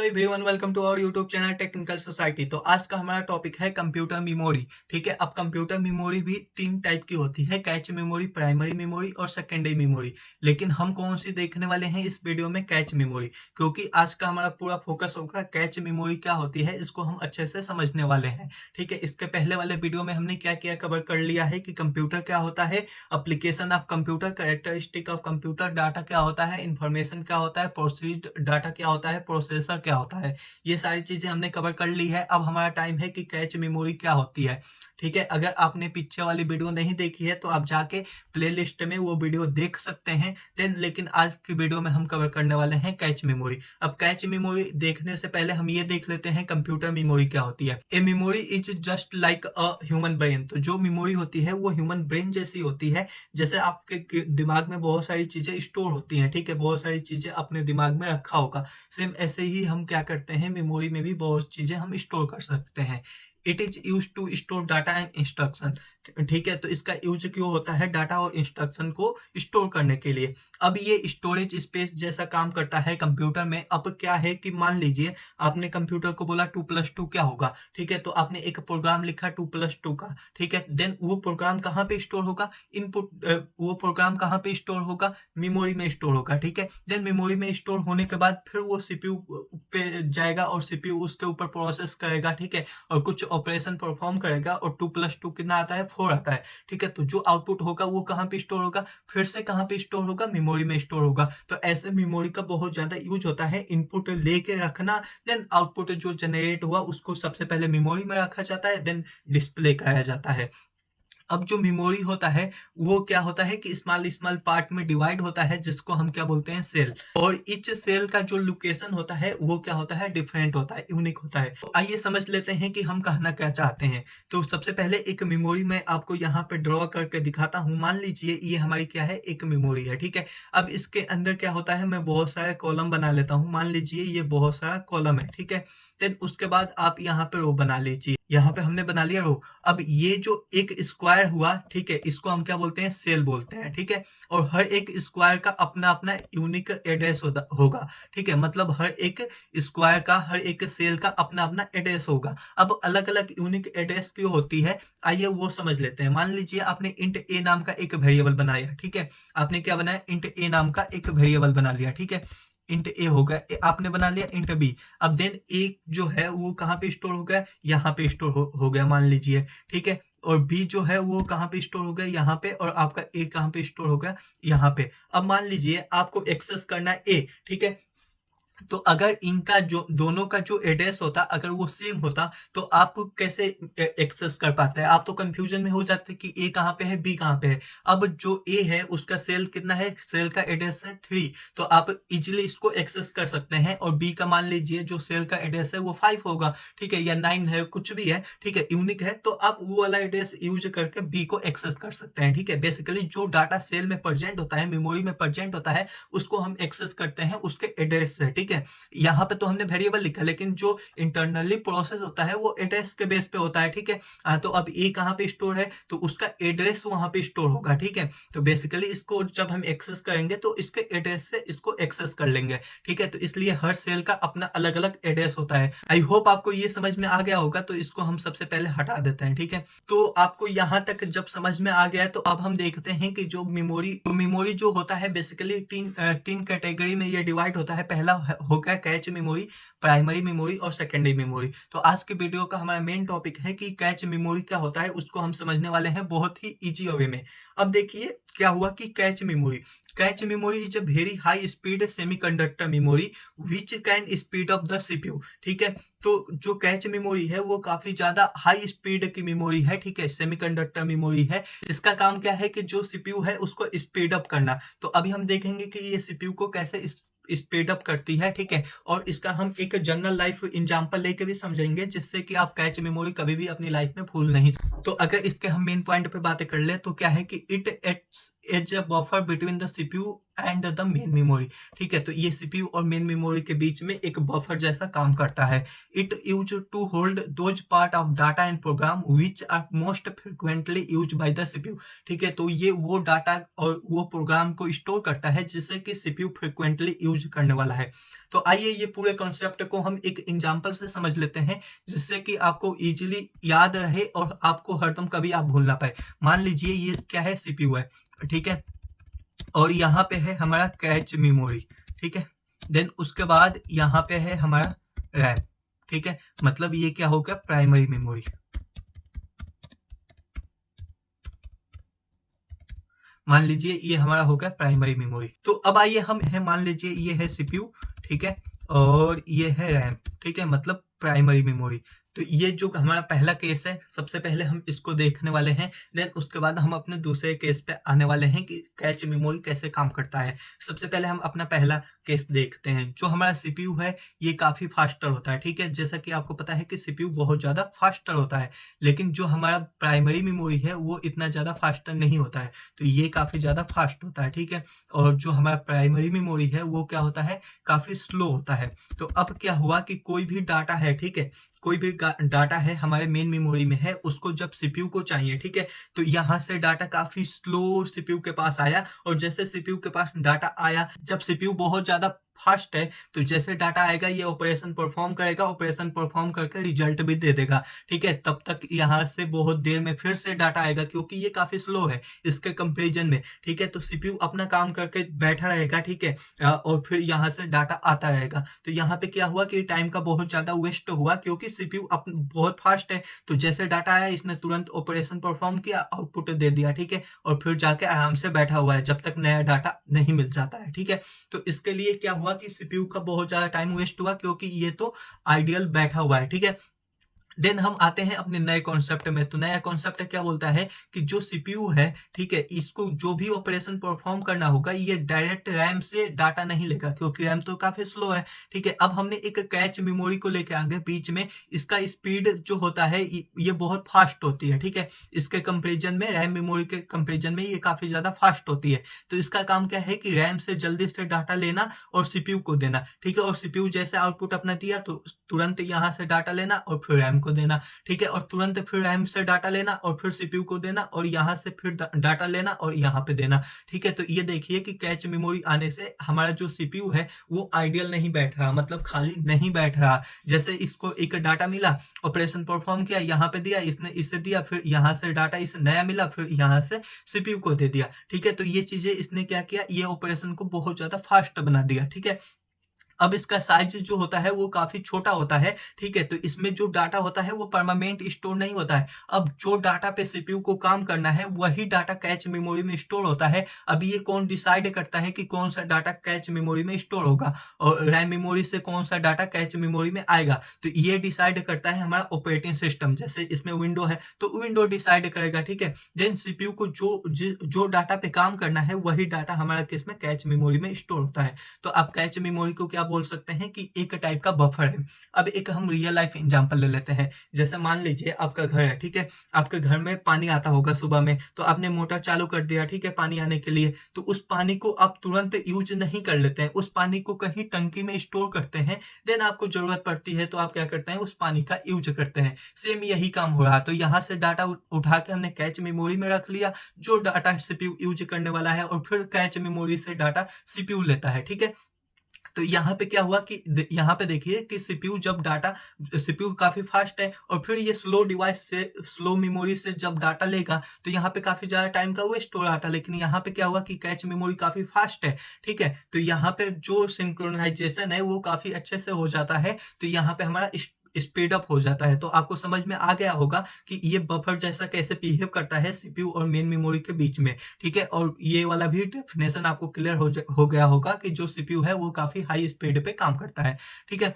Everyone, welcome to our YouTube channel Technical Society. तो आज का हमारा टॉपिक है कंप्यूटर मेमोरी। ठीक है, अब कंप्यूटर मेमोरी भी तीन टाइप की होती है, कैच मेमोरी, प्राइमरी मेमोरी और सेकेंडरी मेमोरी। लेकिन हम कौन सी देखने वाले हैं इस वीडियो में? कैच मेमोरी, क्योंकि आज का हमारा पूरा फोकस होगा कैच मेमोरी क्या होती है, इसको हम अच्छे से समझने वाले हैं। ठीक है, इसके पहले वाले वीडियो में हमने क्या क्या कवर कर लिया है कि कंप्यूटर क्या होता है, application of computer, characteristic of computer, data क्या होता है, इंफॉर्मेशन क्या होता है, प्रोसीड डाटा क्या होता है, प्रोसेसर क्या होता है। ये सारी चीजें हमने कवर कर ली है। अब हमारा टाइम है कि कैच मेमोरी क्या होती है। ठीक है, अगर आपने पीछे वाली वीडियो नहीं देखी है तो आप जाके प्लेलिस्ट में वो वीडियो देख सकते हैं। लेकिन आज की वीडियो में हम कवर करने वाले हैं कैच मेमोरी। अब कैच मेमोरी देखने से पहले हम ये देख लेते हैं कंप्यूटर मेमोरी क्या होती है। A memory is just like a human brain. तो जो मेमोरी होती है वो ह्यूमन ब्रेन जैसी होती है। जैसे आपके दिमाग में बहुत सारी चीजें स्टोर होती हैं, ठीक है, बहुत सारी चीजें अपने दिमाग में रखा होगा। सेम ऐसे ही हम क्या करते हैं, मेमोरी में भी बहुत चीजें हम स्टोर कर सकते हैं। It is use to store data and instruction. ठीक है, तो इसका यूज क्यों होता है? डाटा और इंस्ट्रक्शन को स्टोर करने के लिए। अब ये स्टोरेज स्पेस जैसा काम करता है कंप्यूटर में। अब क्या है कि मान लीजिए आपने कंप्यूटर को बोला 2+2 क्या होगा। ठीक है, तो आपने एक प्रोग्राम लिखा 2+2 का। ठीक है, देन वो प्रोग्राम कहाँ पे स्टोर होगा? इनपुट, वो प्रोग्राम कहाँ पे स्टोर होगा? मेमोरी में स्टोर होगा। ठीक है, देन मेमोरी में स्टोर होने के बाद फिर वो सीपीयू पे जाएगा और सीपीयू उसके ऊपर प्रोसेस करेगा। ठीक है, और कुछ ऑपरेशन परफॉर्म करेगा और 2+2 कितना आता है? 4 आता है। ठीक है, तो जो आउटपुट होगा वो कहाँ पे स्टोर होगा? फिर से कहाँ पे स्टोर होगा? मेमोरी में स्टोर होगा। तो ऐसे मेमोरी का बहुत ज्यादा यूज होता है। इनपुट लेके रखना, देन आउटपुट जो जनरेट हुआ उसको सबसे पहले मेमोरी में रखा जाता है, देन डिस्प्ले कराया जाता है। अब जो मेमोरी होता है वो क्या होता है कि स्मॉल स्मॉल पार्ट में डिवाइड होता है, जिसको हम क्या बोलते हैं? सेल। और ईच सेल का जो लोकेशन होता है वो क्या होता है? डिफरेंट होता है, यूनिक होता है। तो आइए समझ लेते हैं कि हम कहना क्या चाहते हैं। तो सबसे पहले एक मेमोरी मैं आपको यहाँ पे ड्रॉ करके दिखाता हूँ। मान लीजिए ये हमारी क्या है? एक मेमोरी है। ठीक है, अब इसके अंदर क्या होता है, मैं बहुत सारे कॉलम बना लेता हूँ। मान लीजिए ये बहुत सारा कॉलम है। ठीक है, देन उसके बाद आप यहाँ पे रो बना लीजिए। यहाँ पे हमने बना लिया रो। अब ये जो एक स्क्वायर हुआ, ठीक है, इसको हम क्या बोलते हैं? सेल बोलते हैं। ठीक है, और हर एक स्क्वायर का अपना अपना यूनिक एड्रेस होगा। ठीक है, मतलब हर एक स्क्वायर का, हर एक सेल का अपना अपना एड्रेस होगा। अब अलग अलग यूनिक एड्रेस क्यों होती है, आइए वो समझ लेते हैं। मान लीजिए आपने इंट ए नाम का एक वेरिएबल बनाया। ठीक है, आपने क्या बनाया? इंट ए नाम का एक वेरिएबल बना लिया। ठीक है, इंट ए हो गया, आपने बना लिया इंट बी। अब देन ए जो है वो कहाँ पे स्टोर हो गया? यहाँ पे स्टोर हो गया मान लीजिए। ठीक है, और बी जो है वो कहाँ पे स्टोर हो गया? यहाँ पे। और आपका ए कहाँ पे स्टोर हो गया? यहाँ पे। अब मान लीजिए आपको एक्सेस करना है ए। ठीक है, तो अगर इनका जो दोनों का जो एड्रेस होता, अगर वो सेम होता तो आप कैसे एक्सेस कर पाते हैं? आप तो कंफ्यूजन में हो जाते कि ए कहाँ पे है, बी कहाँ पे है। अब जो ए है उसका सेल कितना है? सेल का एड्रेस है 3, तो आप इजीली इसको एक्सेस कर सकते हैं। और बी का मान लीजिए जो सेल का एड्रेस है वो 5 होगा। ठीक है, या 9 है, कुछ भी है। ठीक है, यूनिक है, तो आप वो वाला एड्रेस यूज करके बी को एक्सेस कर सकते हैं। ठीक है, बेसिकली जो डाटा सेल में प्रेजेंट होता है, मेमोरी में प्रेजेंट होता है, उसको हम एक्सेस करते हैं उसके एड्रेस से। ठीक है, यहाँ पे तो हमने वेरिएबल लिखा, लेकिन जो इंटरनली प्रोसेस होता है वो एड्रेस के बेस पे होता है। ठीक है, तो अब ए कहाँ पे स्टोर है तो उसका एड्रेस वहां पे स्टोर होगा। ठीक है, तो बेसिकली इसको जब हम एक्सेस करेंगे तो इसके एड्रेस से इसको एक्सेस कर लेंगे। ठीक है, तो इसलिए हर सेल का अपना अलग अलग एड्रेस होता है। आई होप आपको ये समझ में आ गया होगा। तो इसको हम सबसे पहले हटा देते हैं। ठीक है, तो आपको यहाँ तक जब समझ में आ गया तो अब हम देखते हैं कि जो मेमोरी जो होता है बेसिकली तीन कैटेगरी में ये डिवाइड होता है। पहला हो गया कैच मेमोरी, प्राइमरी मेमोरी और सेकेंडरी मेमोरी। तो आज के वीडियो का हमारा मेन टॉपिक है कि कैच मेमोरी क्या होता है, उसको हम समझने वाले हैं बहुत ही इजी वे में। अब देखिए क्या हुआ कि cache memory is a very high speed semiconductor memory which can speed up the CPU. ठीक है, तो जो कैच मेमोरी है वो काफी ज्यादा हाई स्पीड की मेमोरी है। ठीक है, सेमीकंडक्टर मेमोरी है। इसका काम क्या है कि जो सीपीयू है उसको स्पीड अप करना। तो अभी हम देखेंगे कि ये सीपीयू को कैसे स्पीड अप करती है। ठीक है, और इसका हम एक जनरल लाइफ एग्जांपल लेके भी समझेंगे, जिससे कि आप कैच मेमोरी कभी भी अपनी लाइफ में भूल नहीं सकते। तो अगर इसके हम मेन पॉइंट पे बातें कर ले तो क्या है कि it as a buffer between the CPU and the main memory. ठीक है, तो ये सीपीयू और मेन मेमोरी के बीच में एक बफर जैसा काम करता है। It use to hold those part of data and program which are most frequently use by the CPU. ठीक है, तो ये वो डाटा और वो प्रोग्राम को स्टोर करता है जिससे कि सीपीयू फ्रिक्वेंटली यूज करने वाला है। तो आइए ये पूरे कॉन्सेप्ट को हम एक एग्जांपल से समझ लेते हैं, जिससे कि आपको इजीली याद रहे और आपको हरदम कभी आप भूल ना पाए। मान लीजिए ये क्या है, सीपीयू है, ठीक है, और यहाँ पे है हमारा कैच मेमोरी। ठीक है, देन उसके बाद यहाँ पे है हमारा रैम। ठीक है, मतलब ये क्या हो गया, प्राइमरी मेमोरी। मान लीजिए ये हमारा हो गया प्राइमरी मेमोरी। तो अब आइए हम है, मान लीजिए ये है सीपीयू, ठीक है, और ये है रैम। ठीक है, मतलब प्राइमरी मेमोरी। तो ये जो हमारा पहला केस है, सबसे पहले हम इसको देखने वाले हैं, देन उसके बाद हम अपने दूसरे केस पे आने वाले हैं कि कैच मेमोरी कैसे काम करता है। सबसे पहले हम अपना पहला केस देखते हैं। जो हमारा सीपीयू है ये काफ़ी फास्टर होता है। ठीक है, जैसा कि आपको पता है कि सीपीयू बहुत ज़्यादा फास्टर होता है, लेकिन जो हमारा प्राइमरी मेमोरी है वो इतना ज़्यादा फास्टर नहीं होता है। तो ये काफ़ी ज़्यादा फास्ट होता है। ठीक है, और जो हमारा प्राइमरी मेमोरी है वो क्या होता है, काफ़ी स्लो होता है। तो अब क्या हुआ कि कोई भी डाटा है, ठीक है, कोई भी डाटा है हमारे मेन मेमोरी में है, उसको जब सीपीयू को चाहिए, ठीक है, तो यहाँ से डाटा काफ़ी स्लो सीपीयू के पास आया, और जैसे सीपीयू के पास डाटा आया, जब सीपीयू बहुत ज़्यादा फास्ट है तो जैसे डाटा आएगा ये ऑपरेशन परफॉर्म करेगा, ऑपरेशन परफॉर्म करके रिजल्ट भी दे देगा। ठीक है, तब तक यहाँ से बहुत देर में फिर से डाटा आएगा, क्योंकि ये काफ़ी स्लो है इसके कंपेरिजन में। ठीक है, तो सीपीयू अपना काम करके बैठा रहेगा, ठीक है, और फिर यहाँ से डाटा आता रहेगा। तो यहाँ पे क्या हुआ कि टाइम का बहुत ज़्यादा वेस्ट हुआ, क्योंकि सीपीयू बहुत फास्ट है। तो जैसे डाटा आया इसने तुरंत ऑपरेशन परफॉर्म किया, आउटपुट दे दिया, ठीक है, और फिर जाके आराम से बैठा हुआ है जब तक नया डाटा नहीं मिल जाता है। ठीक है, तो इसके लिए क्या हुआ कि सीपीयू का बहुत ज़्यादा टाइम वेस्ट हुआ, क्योंकि ये तो आइडियल बैठा हुआ है। ठीक है, देन हम आते हैं अपने नए कॉन्सेप्ट में। तो नया कॉन्सेप्ट क्या बोलता है कि जो सीपीयू है, ठीक है, इसको जो भी ऑपरेशन परफॉर्म करना होगा ये डायरेक्ट रैम से डाटा नहीं लेगा, क्योंकि रैम तो काफ़ी स्लो है। ठीक है, अब हमने एक कैच मेमोरी को लेके आ गए बीच में। इसका स्पीड जो होता है ये बहुत फास्ट होती है। ठीक है, इसके कंपेरिजन में, रैम मेमोरी के कंपेरिजन में ये काफ़ी ज़्यादा फास्ट होती है। तो इसका काम क्या है कि रैम से जल्दी से डाटा लेना और सीपीयू को देना। ठीक है, और सीपीयू जैसे आउटपुट अपना दिया तो तुरंत यहाँ से डाटा लेना और फिर रैम को देना। ठीक है, और तुरंत फिर रैम से डाटा लेना और फिर सीपीयू को देना, और यहाँ से फिर डाटा लेना और यहाँ पे देना। ठीक है, तो ये देखिए कि कैच मेमोरी आने से हमारा जो सीपीयू है वो आइडियल नहीं बैठ रहा, मतलब खाली नहीं बैठ रहा। जैसे इसको एक डाटा मिला, ऑपरेशन परफॉर्म किया, यहाँ पे दिया, इसने इसे दिया, फिर यहाँ से डाटा इसे नया मिला, फिर यहाँ से सीपीयू को दे दिया। ठीक है, तो ये चीजें इसने क्या किया, ये ऑपरेशन को बहुत ज्यादा फास्ट बना दिया। ठीक है, अब इसका साइज जो होता है वो काफ़ी छोटा होता है। ठीक है, तो इसमें जो डाटा होता है वो परमानेंट स्टोर नहीं होता है। अब जो डाटा पे सीपीयू को काम करना है वही डाटा कैच मेमोरी में स्टोर होता है। अब ये कौन डिसाइड करता है कि कौन सा डाटा कैच मेमोरी में स्टोर होगा और रैम मेमोरी से कौन सा डाटा कैच मेमोरी में आएगा? तो ये डिसाइड करता है हमारा ऑपरेटिंग सिस्टम। जैसे इसमें विंडो है तो विंडो डिसाइड करेगा। ठीक है, देन सीपीयू को जो डाटा पे काम करना है वही डाटा हमारा केस में कैच मेमोरी में स्टोर होता है। तो आप कैच मेमोरी को क्या बोल सकते हैं कि एक टाइप का बफर है। अब एक हम रियल लाइफ एग्जांपल ले लेते हैं। जैसे मान लीजिए आपका घर है, ठीक है, आपके घर में पानी आता होगा सुबह में, तो आपने मोटर चालू कर दिया, ठीक है, पानी आने के लिए। तो उस पानी को आप तुरंत यूज नहीं कर लेते हैं, उस पानी को कहीं टंकी में स्टोर करते हैं। देन आपको जरूरत पड़ती है तो आप क्या करते हैं, उस पानी का यूज करते हैं। सेम यही काम हो रहा है। तो यहाँ से डाटा उठा के हमने कैच मेमोरी में रख लिया, जो डाटा सीपीयू यूज करने वाला है, और फिर कैच मेमोरी से डाटा सीपीयू लेता है। ठीक है, तो यहाँ पे क्या हुआ कि यहाँ पे देखिए कि सीपीयू जब डाटा, सीपीयू काफ़ी फास्ट है और फिर ये स्लो डिवाइस से, स्लो मेमोरी से जब डाटा लेगा तो यहाँ पे काफ़ी ज़्यादा टाइम का वेस्ट हो रहा था। लेकिन यहाँ पे क्या हुआ कि कैच मेमोरी काफ़ी फास्ट है। ठीक है, तो यहाँ पे जो सिंक्रोनाइजेशन है वो काफ़ी अच्छे से हो जाता है। तो यहाँ पे हमारा स्पीड अप हो जाता है। तो आपको समझ में आ गया होगा कि ये बफर जैसा कैसे बिहेव करता है सीपीयू और मेन मेमोरी के बीच में। ठीक है, और ये वाला भी डेफिनेशन आपको क्लियर हो गया होगा कि जो सीपीयू है वो काफ़ी हाई स्पीड पे काम करता है। ठीक है,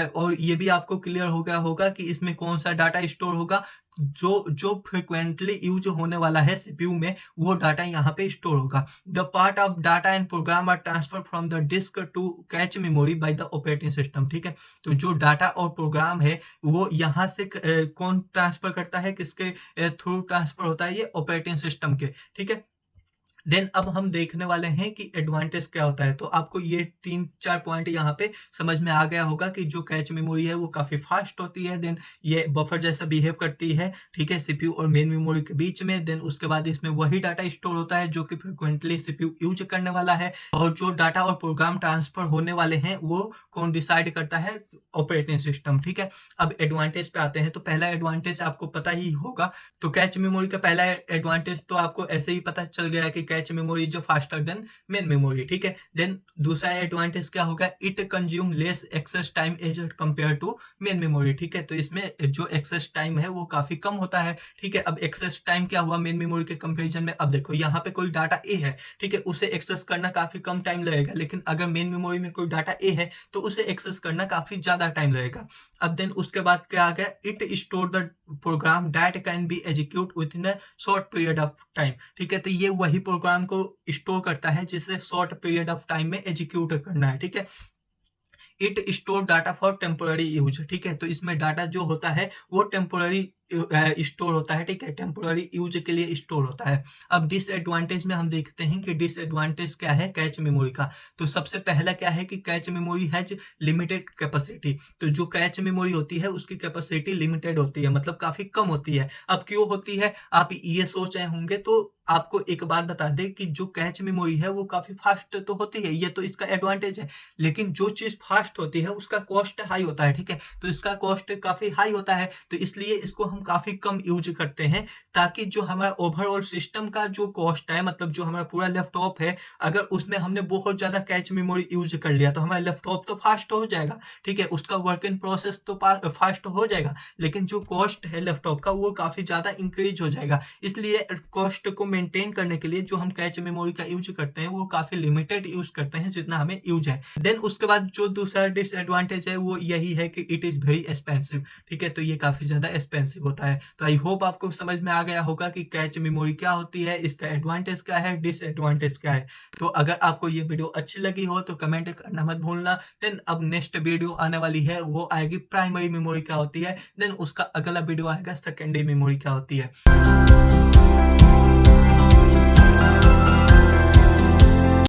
और ये भी आपको क्लियर हो गया होगा कि इसमें कौन सा डाटा स्टोर होगा, जो जो फ्रिक्वेंटली यूज होने वाला है सीपीयू में वो डाटा यहाँ पे स्टोर होगा। The part of data and program are transfer from the disk to cache memory by the operating system. ठीक है, तो जो डाटा और प्रोग्राम है वो यहाँ से कौन ट्रांसफर करता है, किसके थ्रू ट्रांसफर होता है, ये ऑपरेटिंग सिस्टम के। ठीक है, देन अब हम देखने वाले हैं कि एडवांटेज क्या होता है। तो आपको ये 3-4 पॉइंट यहाँ पे समझ में आ गया होगा कि जो कैच मेमोरी है वो काफ़ी फास्ट होती है, देन ये बफर जैसा बिहेव करती है, ठीक है, सीपीयू और मेन मेमोरी के बीच में। देन उसके बाद इसमें वही डाटा स्टोर होता है जो कि फ्रिक्वेंटली सीपीयू यूज करने वाला है, और जो डाटा और प्रोग्राम ट्रांसफर होने वाले हैं वो कौन डिसाइड करता है? ऑपरेटिंग सिस्टम, ठीक है। अब एडवांटेज पे आते हैं। तो पहला एडवांटेज आपको पता ही होगा। तो कैच मेमोरी का पहला एडवांटेज तो आपको ऐसे ही पता चल गया कि कैच मेमोरी जो फास्टर देन मेन मेमोरी, ठीक है। देन दूसरा एडवांटेज क्या होगा? It consume less access time as compare to main memory, ठीक है। तो इसमें जो एक्सेस टाइम है वो काफी कम होता है, ठीक है। अब एक्सेस टाइम क्या हुआ मेन मेमोरी के कंपेरिजन में? अब देखो यहाँ पे कोई डाटा ए है, ठीक है, उसे एक्सेस करना काफी कम टाइम लगेगा, लेकिन अगर मेन मेमोरी में कोई डाटा ए है तो उसे एक्सेस करना काफी ज्यादा टाइम लगेगा। अब देन उसके बाद क्या आ गया? It store the program that can be execute within a short period of time, ठीक है। तो ये वही प्रोग्राम को स्टोर करता है जिसे शॉर्ट पीरियड ऑफ टाइम में एग्जीक्यूट करना है, ठीक है। It store data for temporary use, ठीक है। तो इसमें डाटा जो होता है वो टेम्पोररी स्टोर होता है, ठीक है, टेम्पोररी यूज के लिए स्टोर होता है। अब डिसएडवांटेज में हम देखते हैं कि डिसएडवांटेज क्या है कैच मेमोरी का। तो सबसे पहला क्या है कि cache memory has limited capacity. तो जो कैच मेमोरी होती है उसकी कैपेसिटी लिमिटेड होती है, मतलब काफी कम होती है। अब क्यों होती है आप ये सोच रहे होंगे, तो आपको एक बात बता दें कि जो कैच मेमोरी है वो काफी फास्ट तो होती है, ये तो इसका एडवांटेज है, लेकिन जो चीज फास्ट होती है उसका कॉस्ट हाई होता है, ठीक है। तो इसका कॉस्ट काफी हाई होता है, तो इसलिए इसको हम काफी कम यूज करते हैं, ताकि जो हमारा ओवरऑल सिस्टम का जो कॉस्ट है, मतलब जो हमारा पूरा लैपटॉप है, अगर उसमें हमने बहुत ज्यादा कैच मेमोरी यूज कर लिया तो हमारा लैपटॉप तो फास्ट हो जाएगा, ठीक है, उसका वर्किंग प्रोसेस तो फास्ट हो जाएगा, लेकिन जो कॉस्ट है लैपटॉप का वो काफी ज्यादा इंक्रीज हो जाएगा। इसलिए कॉस्ट को मेंटेन करने के लिए जो हम कैच मेमोरी का यूज करते हैं वो काफी लिमिटेड यूज करते हैं, जितना हमें यूज है। देन उसके बाद जो दूसरा डिसएडवांटेज है वो यही है कि इट इज वेरी एक्सपेंसिव, ठीक है। तो ये काफी ज्यादा एक्सपेंसिव होता है। तो आई होप आपको समझ में आ गया होगा कि कैच मेमोरी क्या होती है, इसका एडवांटेज क्या है, डिसएडवांटेज क्या है। तो अगर आपको ये वीडियो अच्छी लगी हो तो कमेंट करना मत भूलना। देन अब नेक्स्ट वीडियो आने वाली है, वो आएगी प्राइमरी मेमोरी क्या होती है, देन उसका अगला वीडियो आएगा सेकेंडरी मेमोरी क्या होती है।